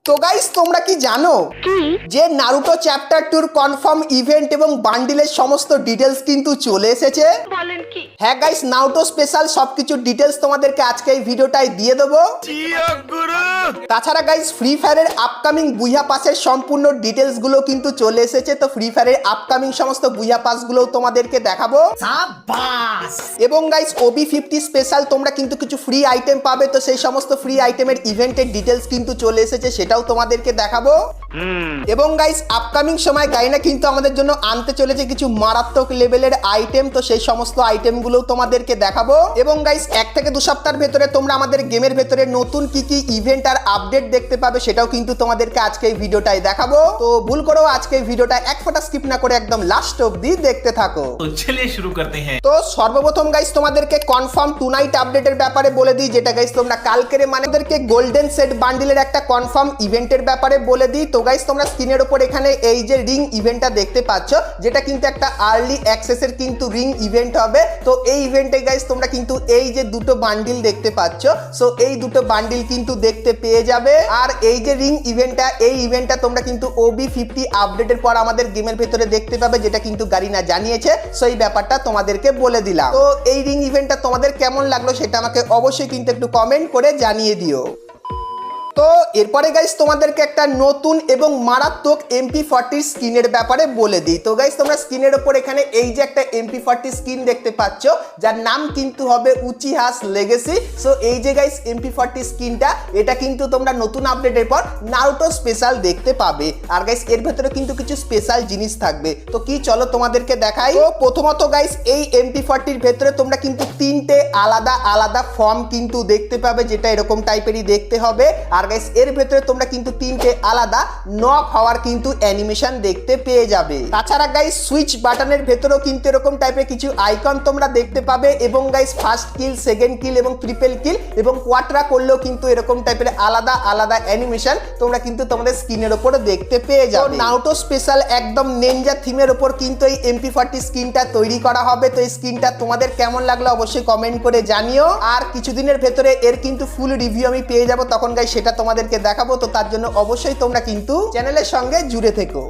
তো গাইস তোমরা কি জানো যে নারুটো চ্যাপ্টার 2 এর কনফার্ম ইভেন্ট এবং বান্ডিলের সমস্ত ডিটেইলস কিন্তু চলে এসেছে। বলেন কি? হ্যাঁ গাইস, নারুটো স্পেশাল সবকিছু ডিটেইলস তোমাদেরকে আজকে এই ভিডিওটাই দিয়ে দেবো। তাছাড়া গাইস ফ্রি ফায়ারের আপকামিং বুইয়া পাসের সম্পূর্ণ ডিটেইলস গুলো কিন্তু চলে এসেছে। তো ফ্রি ফায়ারের আপকামিং সমস্ত বুইয়া পাস গুলো তোমাদেরকে দেখাবো। এবং গাইস OB50 স্পেশাল তোমরা কিন্তু কিছু ফ্রি আইটেম পাবে। তো সেই সমস্ত ফ্রি আইটেমের ইভেন্টের ডিটেইলস কিন্তু চলে এসেছে, সেটাও তোমাদেরকে দেখাবো। এবং গাইস আপকামিং সময় গাইনা কিন্তু আমাদের জন্য আনতে চলেছে কিছু মারাত্মক লেভেলের আইটেম। তো সেই সমস্ত আইটেমগুলো তোমাদেরকে দেখাবো। এবং গাইস 1 থেকে 2 সপ্তাহের ভেতরে তোমরা আমাদের গেমের ভেতরে নতুন কি কি ইভেন্ট আর আপডেট দেখতে পাবে, সেটাও কিন্তু তোমাদেরকে আজকে এই ভিডিওটাই দেখাবো। তো ভুল করেও আজকে এই ভিডিওটা এক ফোঁটা স্কিপ না করে একদম লাস্ট অবধি দেখতে থাকো। তো চলিয়ে শুরু করতে হ্যাঁ। তো সর্বপ্রথম গাইস তোমাদেরকে কনফার্ম টু নাইট আপডেটের ব্যাপারে বলে দিই, যেটা গাইস তোমরা কালকের মানে ওদেরকে গোল্ডেন সেট বান্ডিলের একটা কনফার্ম ইভেন্টের ব্যাপারে বলে দিই। তো গাইস তোমরা স্ক্রিনের উপর এখানে এই যে রিং ইভেন্টটা দেখতে পাচ্ছ, যেটা কিন্তু একটা আর্লি অ্যাক্সেসের কিন্তু রিং ইভেন্ট হবে। তো এই ইভেন্টে গাইস তোমরা কিন্তু এই যে দুটো বান্ডিল দেখতে পাচ্ছ, সো এই দুটো বান্ডিল কিন্তু দেখতে পেয়ে যাবে। আর এই যে রিং ইভেন্টটা, এই ইভেন্টটা তোমরা কিন্তু OB50 আপডেটের পর আমাদের গেমের ভেতরে দেখতে পাবে, যেটা কিন্তু গারিনা জানিয়েছে। সো এই ব্যাপারটা তোমাদেরকে বলে দিলাম। তো এই রিং ইভেন্টটা তোমাদের কেমন লাগলো সেটা আমাকে অবশ্যই কিন্তু একটু কমেন্ট করে জানিয়ে দিও। তো এরপরে গাইস তোমাদেরকে একটা নতুন এবং মারাত্মক MP40 স্কিনের ব্যাপারে বলে দিই। তো গাইস তোমরা স্ক্রিনের ওপর এখানে এই যে একটা MP40 স্কিন দেখতে পাচ্ছ, যার নাম কিন্তু হবে উচিহাস লেগেসি। সো এই যে গাইস MP40 স্কিনটা, এটা কিন্তু তোমরা নতুন আপডেটের পর নারুটো স্পেশাল দেখতে পাবে। আর গাইস এর ভেতরে কিন্তু কিছু স্পেশাল জিনিস থাকবে। তো কি চলো তোমাদেরকে দেখাই। তো প্রথমত গাইস এই MP40 এর ভেতরে তোমরা কিন্তু 3টে আলাদা আলাদা ফর্ম কিন্তু দেখতে পাবে, যেটা এরকম টাইপেরই দেখতে হবে। আর গাইস এর ভেতরে তোমরা কিন্তু 3টে আলাদা নক হওয়ার কিন্তু অ্যানিমেশন দেখতে পেয়ে যাবে। তাছাড়া গাইস সুইচ বাটনের ভেতরেও কিন্তু এরকম টাইপের কিছু আইকন তোমরা দেখতে পাবে। এবং গাইস ফার্স্ট কিল, সেকেন্ড কিল এবং ট্রিপল কিল এবং কোয়াড্রা করলেও কিন্তু এরকম টাইপের আলাদা আলাদা অ্যানিমেশন তোমরা কিন্তু তোমাদের স্ক্রিনের উপরে দেখতে পেয়ে যাবে। নারুটো স্পেশাল একদম নিনজা থিমের উপর কিন্তু এই MP40 স্কিনটা তৈরি করা হবে। তো এই স্কিনটা তোমাদের কেমন লাগলো অবশ্যই কমেন্ট করে জানিও। আর কিছুদিনের ভেতরে এর কিন্তু ফুল রিভিউ আমি পেয়ে যাব, তখন গাইস সেটা তোমাদেরকে দেখাবো। তো তার জন্য অবশ্যই তোমরা কিন্তু চ্যানেলের সঙ্গে জুড়ে থেকো।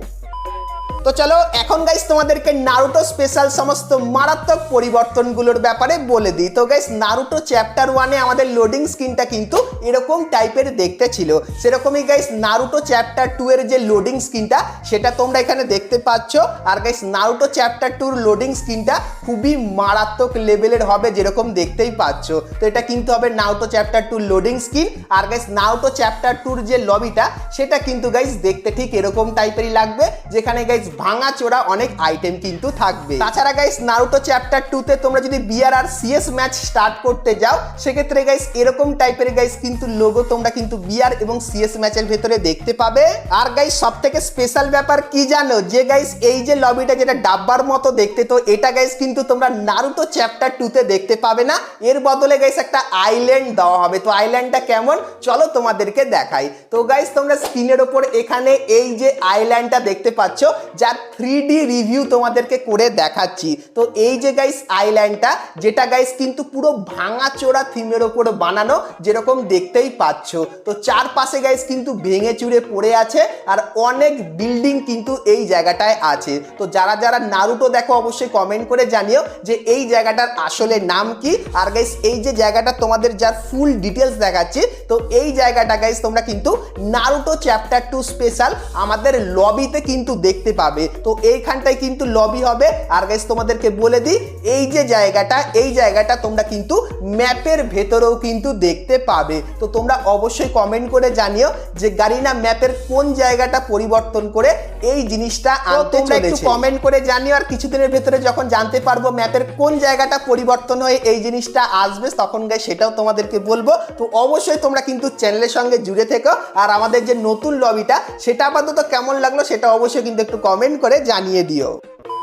তো চলো এখন গাইস তোমাদেরকে নারুটো স্পেশাল সমস্ত মারাত্মক পরিবর্তনগুলোর ব্যাপারে বলে দিই। তো গাইস নারুটো চ্যাপ্টার 1 এ আমাদের লোডিং স্ক্রিনটা কিন্তু এরকম টাইপের দেখতে ছিল, সেরকমই গাইস নারুটো চ্যাপ্টার 2 এর যে লোডিং স্ক্রিনটা সেটা তোমরা এখানে দেখতে পাচ্ছ। আর গাইস নারুটো চ্যাপ্টার 2 এর লোডিং স্ক্রিনটা খুবই মারাত্মক লেভেলের হবে, যেরকম দেখতেই পাচ্ছ। তো এটা কিন্তু হবে নারুটো চ্যাপ্টার 2 লোডিং স্ক্রিন। আর গাইস নারুটো চ্যাপ্টার 2 এর যে লবিটা সেটা কিন্তু গাইস দেখতে ঠিক এরকম টাইপেরই লাগবে, যেখানে গাইস ভাঙা চোরা অনেক আইটেম কিন্তু থাকবে। তাছাড়া গাইস নারুটো চ্যাপ্টার 2 তে তোমরা যদি বিআর আর CS ম্যাচ স্টার্ট করতে যাও, সেক্ষেত্রে গাইস এরকম টাইপের গাইস কিন্তু লোগো তোমরা কিন্তু বিআর এবং CS ম্যাচের ভেতরে দেখতে পাবে। আর গাইস সবথেকে স্পেশাল ব্যাপার কি জানো, যে গাইস এই যে লবিটা যেটা ডাব্বার মতো দেখতে, তো এটা গাইস কিন্তু তোমরা নারুটো চ্যাপ্টার 2 তে দেখতে পাবে না। এর বদলে গাইস একটা আইল্যান্ড দেওয়া হবে। তো আইল্যান্ডটা কেমন চলো তোমাদেরকে দেখাই। তো গাইস তোমরা স্ক্রিনের ওপর এখানে এই যে আইল্যান্ডটা দেখতে পাচ্ছ, যার 3D রিভিউ তোমাদেরকে করে দেখাচ্ছি। তো এই যে গাইস আইল্যান্ডটা, যেটা গাইস কিন্তু পুরো ভাঙা চোরা থিমের ওপর বানানো, যেরকম দেখতেই পাচ্ছ। তো চারপাশে গাইস কিন্তু ভেঙে চুরে পড়ে আছে আর অনেক বিল্ডিং কিন্তু এই জায়গাটায় আছে। তো যারা যারা নারুটো দেখো অবশ্যই কমেন্ট করে জানিও যে এই জায়গাটার আসলে নাম কি। আর গাইস এই যে জায়গাটা তোমাদের যার ফুল ডিটেলস দেখাচ্ছি, তো এই জায়গাটা গাইস তোমরা কিন্তু নারুটো চ্যাপ্টার 2 স্পেশাল আমাদের লবিতে কিন্তু দেখতে পাবে। তো এইখানটায় কিন্তু লবি হবে। আর গাইস তোমাদেরকে বলে দিই, এই যে জায়গাটা, এই জায়গাটা তোমরা কিন্তু ম্যাপের ভেতরেও কিন্তু দেখতে পাবে। তো তোমরা অবশ্যই কমেন্ট করে জানিও যে গারিনা ম্যাপের কোন জায়গাটা পরিবর্তন করে এই জিনিসটা আনতে চলেছে। কমেন্ট করে জানিও। আর কিছুদিনের ভেতরে যখন জানতে পারবো ম্যাপের কোন জায়গাটা পরিবর্তন হয়ে এই জিনিসটা আসবে, তখন গাইস সেটাও তোমাদেরকে বলবো। তো অবশ্যই তোমরা কিন্তু চ্যানেলের সঙ্গে জুড়ে থেকো। আর আমাদের যে নতুন লবিটা সেটা আপাতত কেমন লাগলো সেটা অবশ্যই কিন্তু একটু কমেন্ট করে জানিয়ে দিও।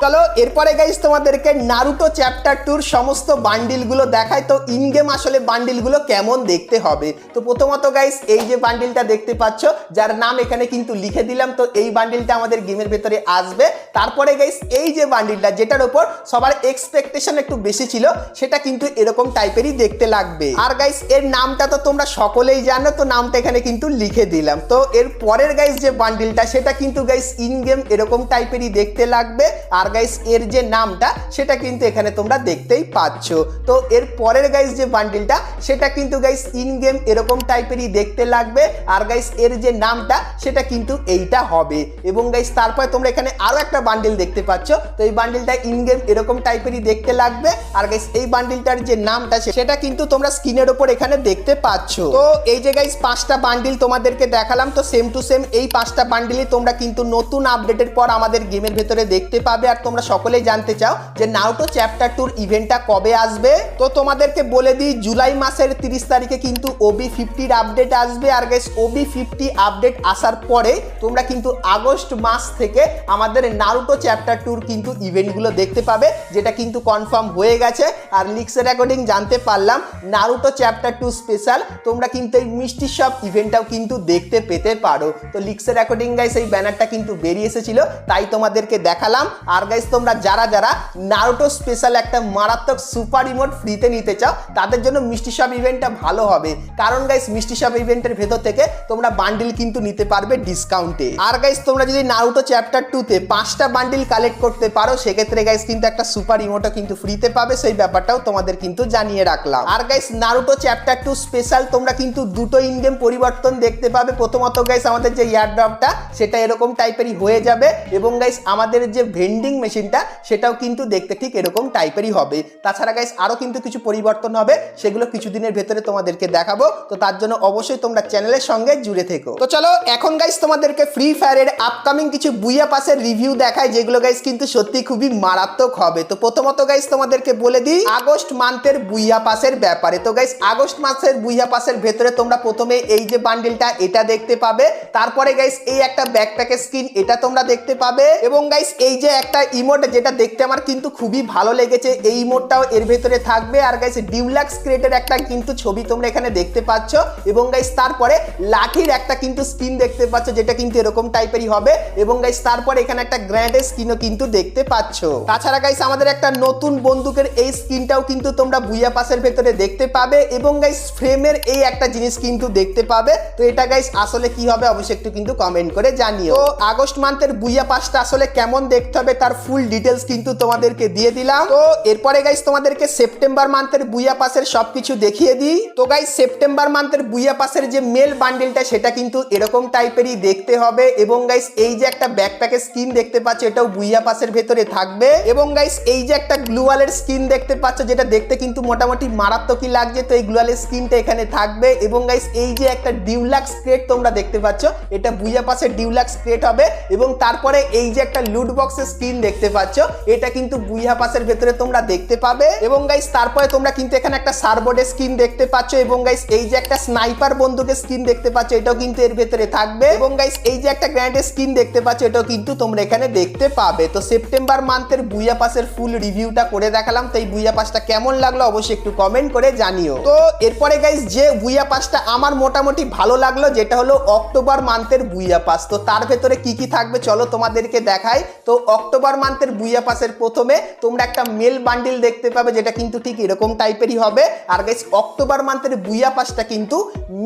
চলো এরপরে গাইস তোমাদেরকে নারুটো চ্যাপ্টার 2 সমস্ত বান্ডিলগুলো দেখায়। তো ইন গেম আসলে বান্ডিলগুলো কেমন দেখতে হবে। তো প্রথমত গাইস এই যে বান্ডিলটা দেখতে পাচ্ছ, যার নাম এখানে কিন্তু লিখে দিলাম, তো এই বান্ডিলটা আমাদের গেমের ভেতরে আসবে। তারপরে গাইস এই যে বান্ডিলটা যেটার উপর সবার এক্সপেকটেশন একটু বেশি ছিল, সেটা কিন্তু এরকম টাইপেরই দেখতে লাগবে। আর গাইস এর নামটা তো তোমরা সকলেই জানো, তো নামটা এখানে কিন্তু লিখে দিলাম। তো এর পরের গাইস যে বান্ডিলটা সেটা কিন্তু গাইস ইন গেম এরকম টাইপেরই দেখতে লাগবে। আর গাইস এর যে নামটা সেটা কিন্তু এখানে তোমরা দেখতেই পাচ্ছ। তো এর পরের গাইস যে বান্ডিলটা সেটা কিন্তু গাইস ইন গেম এরকম টাইপেরই দেখতে লাগবে। আর গাইস এর যে নামটা সেটা কিন্তু এইটা হবে। এবং গাইস তারপরে তোমরা এখানে আরো একটা বান্ডিল দেখতে পাচ্ছ, তো এই বান্ডিলটা ইন গেম এরকম টাইপেরই দেখতে লাগবে। আর গাইস এই বান্ডিলটার যে নামটা সেটা কিন্তু তোমরা স্ক্রিনের উপর এখানে দেখতে পাচ্ছ। তো এই যে গাইস 5টা বান্ডিল তোমাদেরকে দেখালাম, তো সেম টু সেম এই 5টা বান্ডিলই তোমরা কিন্তু নতুন আপডেটের পর আমাদের গেমের ভেতরে দেখতে পাবে। আর তোমরা সকলেই জানতে চাও যে নারুটো চ্যাপ্টার 2 ইভেন্টটা কবে আসবে। তো তোমাদেরকে বলে দিই জুলাই মাসের 30 তারিখে কিন্তু OB50 আপডেট আসবে। আর গাইস OB50 আপডেট আসার পরে তোমরা কিন্তু আগস্ট মাস থেকে আমাদের নারুটো চ্যাপ্টার 2 কিন্তু ইভেন্টগুলো দেখতে পাবে, যেটা কিন্তু কনফার্ম হয়ে গেছে। আর লিক্সের অ্যাকর্ডিং জানতে পারলাম নারুটো চ্যাপ্টার 2 স্পেশাল তোমরা কিন্তু এই মিষ্টি শপ ইভেন্টটাও কিন্তু দেখতে পেতে পারো। তো লিক্সের অ্যাকর্ডিং গাইস এই ব্যানারটা কিন্তু বেরিয়ে এসেছিল, তাই তোমাদেরকে দেখালাম। আর গাইস তোমরা যারা যারা নারুটো স্পেশাল একটা মারাত্মক সুপার ইমোট ফ্রিতে নিতে চাও, তাদের জন্য মিষ্টি শপ ইভেন্টটা ভালো হবে। কারণ গাইস মিষ্টি শপ ইভেন্টের ভেতর থেকে তোমরা বান্ডিল কিন্তু নিতে পারবে ডিসকাউন্টে। আর গাইস তোমরা যদি নারুটো চ্যাপ্টার 2 তে 5টা বান্ডিল কালেক্ট করতে পারো, সেক্ষেত্রে গাইস কিন্তু একটা সুপার ইমোটও কিন্তু ফ্রিতে পাবে। সেই ব্যাপারটাও তোমাদের কিন্তু জানিয়ে রাখলাম। আর গাইস নারুটো চ্যাপ্টার 2 স্পেশাল তোমরা কিন্তু দুটো ইন গেম পরিবর্তন দেখতে পাবে। প্রথমত গাইস আমাদের যে এয়ারড্রপটা সেটা এরকম টাইপেরই হয়ে যাবে। এবং গাইস আমাদের যে ভেন্ডিং মেশিনটা সেটাও কিন্তু দেখতে ঠিক এরকম টাইপেরই হবে। তাছাড়া গাইস আরো কিন্তু কিছু পরিবর্তন হবে, সেগুলো কিছুদিনের ভেতরে তোমাদেরকে দেখাবো। তো তার জন্য অবশ্যই তোমরা চ্যানেলের সঙ্গে জুড়ে থেকো। তো চলো এখন গাইস তোমাদেরকে ফ্রি ফায়ারের আপকামিং কিছু বুইয়া পাসের রিভিউ দেখায়, যেগুলো গাইস কিন্তু সত্যি খুবই মারাত্মক হবে। তো প্রথমত গাইস তোমাদেরকে বলে দিই আগস্ট মান্থের বুইয়া পাসের ব্যাপারে। তো গাইস আগস্ট মাসের বুইয়া পাসের ভেতরে তোমরা প্রথমে এই যে বান্ডিলটা এটা দেখতে পাবে। তারপরে গাইস এই একটা ব্যাকপ্যাকের স্কিন এটা তোমরা দেখতে পাবে। এবং গাইস এই যে একটা ইমোট যেটা দেখতে আমার কিন্তু খুবই ভালো লেগেছে, এই ইমোটটাও এর ভেতরে থাকবে। আর গাইস ডিউলাক্স ক্রেটের একটা কিন্তু ছবি তোমরা এখানে দেখতে পাচ্ছ। এবং গাইস তারপরে লাঠির একটা কিন্তু স্কিন দেখতে পাচ্ছ, যেটা কিন্তু এরকম টাইপেরই হবে। এবং গাইস তারপরে এখানে একটা গ্র্যান্ডের স্কিনও কিন্তু দেখতে পাচ্ছ। তাছাড়া গাইস আমাদের একটা নতুন বন্দুকের এই স্কিনটাও কিন্তু তোমরা বুইয়া পাসের ভেতরে দেখতে পাবে। এবং গাইস ফ্রেমের এই একটা জিনিস কিন্তু দেখতে পাবে। তো এটা গাইস আসলে কি হবে অবশ্যই একটু কিন্তু কমেন্ট করে জানিও। তো আগস্ট মান্থের বুইয়া পাসটা আসলে কেমন দেখতে হবে তার ফুল ডিটেলস কিন্তু তোমাদেরকে দিয়ে দিলাম। তো এরপরে গাইস তোমাদেরকে সেপ্টেম্বর মান্থের বুইয়া পাসের সবকিছু দেখিয়ে দিই। তো গাইস সেপ্টেম্বর মান্থের বুইয়া পাসের যে মেল বান্ডেলটা সেটা কিন্তু এরকম টাইপেরই দেখতে হবে। এবং গাইস এই যে একটা ব্যাকপ্যাকের স্কিন দেখতে পাচ্ছ এটাও বুইয়া পাসের ভেতরে থাকবে। এবং গাইস এই যে একটা গ্লুয়ালের স্কিন দেখতে পাচ্ছ, যেটা দেখতে কিন্তু মোটামুটি মারাত্মকই লাগছে, তো এই গ্লুয়ালের স্কিনটা এখানে থাকবে। এবং গাইস এই যে একটা ডিউলাক্স ক্রেট তোমরা দেখতে পাচ্ছ, এটা বুইয়া পাসের ডিউলাক্স ক্রেট হবে। এবং তারপরে এই যে একটা লুট বক্সের স্কিন দেখতে পাচ্ছ, এটা কিন্তু বুইয়া পাসের ভেতরে তোমরা দেখতে পাবে। এবং গাইস তারপরে তোমরা কিন্তু এখানে একটা সারবোর্ডের স্কিন দেখতে পাচ্ছ। এবং গাইস এই যে একটা স্নাইপার বন্দুকের স্কিন দেখতে পাচ্ছ, এটাও কিন্তু এর ভেতরে থাকবে। এবং গাইস এই যে একটা গ্র্যান্ডের স্কিন দেখতে পাচ্ছ, এটাও কিন্তু তোমরা এখানে দেখতে পাবে। তো সেপ্টেম্বর মান্থের বুইয়া পাসের ফুল রিভিউটা করে দেখালাম। তো এই বুইয়া পাসটা কেমন লাগলো অবশ্যই একটু কমেন্ট করে জানিও। তো এরপরে গাইস যে বুইয়া পাসটা আমার মোটামুটি ভালো লাগলো, যেটা হলো অক্টোবর মান্থের বুইয়া পাস। তো তার ভেতরে কি কি থাকবে চলো তোমাদেরকে দেখাই। তো অক্টোবর মান্থের বুইয়া পাসের প্রথমে তোমরা একটা মেল বান্ডিল দেখতে পাবে, যেটা কিন্তু ঠিক এরকম টাইপেরই হবে। আর গাইস অক্টোবর মান্থের বুইয়া পাসটা কিন্তু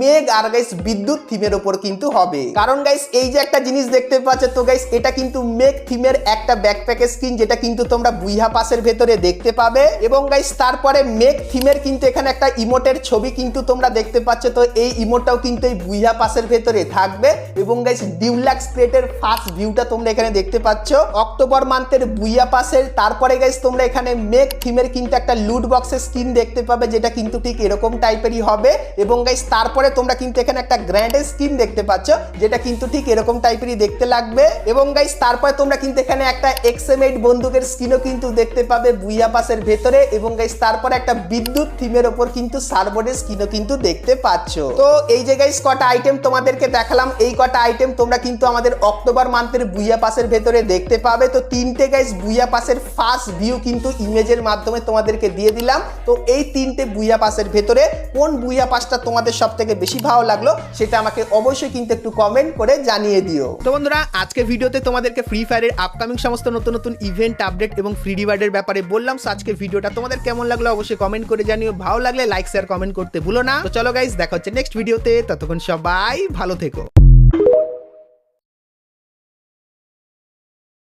মেঘ আর গাইস বিদ্যুৎ থিমের উপর কিন্তু হবে। কারণ গাইস এই যে একটা জিনিস দেখতে পাচ্ছ, তো গাইস এটা কিন্তু মেঘ থিমের একটা ব্যাকপ্যাকের স্কিন, যেটা কিন্তু তোমরা বুইয়া পাসের ভেতরে দেখতে পাবে। এবং গাইস তারপরে মেঘ থিমের কিন্তু এখানে একটা ইমোটের ছবি কিন্তু তোমরা দেখতে পাচ্ছ, তো এই ইমোটটাও কিন্তু এই বুইয়া পাসের ভেতরে থাকবে। এবং গাইস ডিউলাক্স ক্রেটের ফার্স্ট ভিউটা তোমরা এখানে দেখতে পাচ্ছ অক্টোবর মান্থের বুইয়া পাসের। তারপরে গাইস তোমরা এখানে মেঘ থিমের কিন্তু একটা লুট বক্সের স্কিন দেখতে পাবে, যেটা কিন্তু ঠিক এরকম টাইপেরই হবে। এবং গাইস তারপরে তোমরা কিন্তু এখানে একটা গ্র্যান্ডের স্কিন দেখতে পাচ্ছ, যেটা কিন্তু ঠিক এরকম টাইপেরই দেখতে লাগবে। এবং গাইস তারপরে তোমরা কিন্তু এখানে একটা XM8 বন্দুকের স্কিনও কিন্তু দেখতে পাবে বুইয়া পাসের ভেতরে। এবং গাইস তারপরে একটা বিদ্যুৎ থিমের উপর কিন্তু সারবোর্ডের স্কিনও কিন্তু দেখতে পাচ্ছ। তো এই যে গাইস কটা আইটেম তোমাদেরকে দেখালাম, এই কটা আইটেম তোমরা কিন্তু আমাদের অক্টোবর মান্থের বুইয়া পাসের ভেতরে দেখতে পাবে। তো তিনটে গাইস বুইয়া পাসের ফার্স্ট ভিউ কিন্তু ইমেজের মাধ্যমে তোমাদেরকে দিয়ে দিলাম। তো এই তিনটে বুইয়া পাসের ভেতরে কোন বুইয়া পাসটা তোমাদের সব থেকে বেশি ভালো লাগলো সেটা আমাকে অবশ্যই কিন্তু একটু কমেন্ট করে জানিয়ে দিও। তো বন্ধুরা, আজকে ভিডিওতে তোমাদেরকে ফ্রি ফায়ারের আপকামিং সমস্ত নতুন নতুন ইভেন্ট আপডেট এবং ফ্রি রিওয়ার্ডের ব্যাপারে বললাম। আজকে ভিডিওটা তোমাদের কেমন লাগলো অবশ্যই কমেন্ট করে জানিও। ভালো লাগলে লাইক শেয়ার কমেন্ট করতে ভুলো না। তো চলো গাইস, দেখা হচ্ছে নেক্সট ভিডিওতে, ততক্ষণ সবাই ভালো থেকো।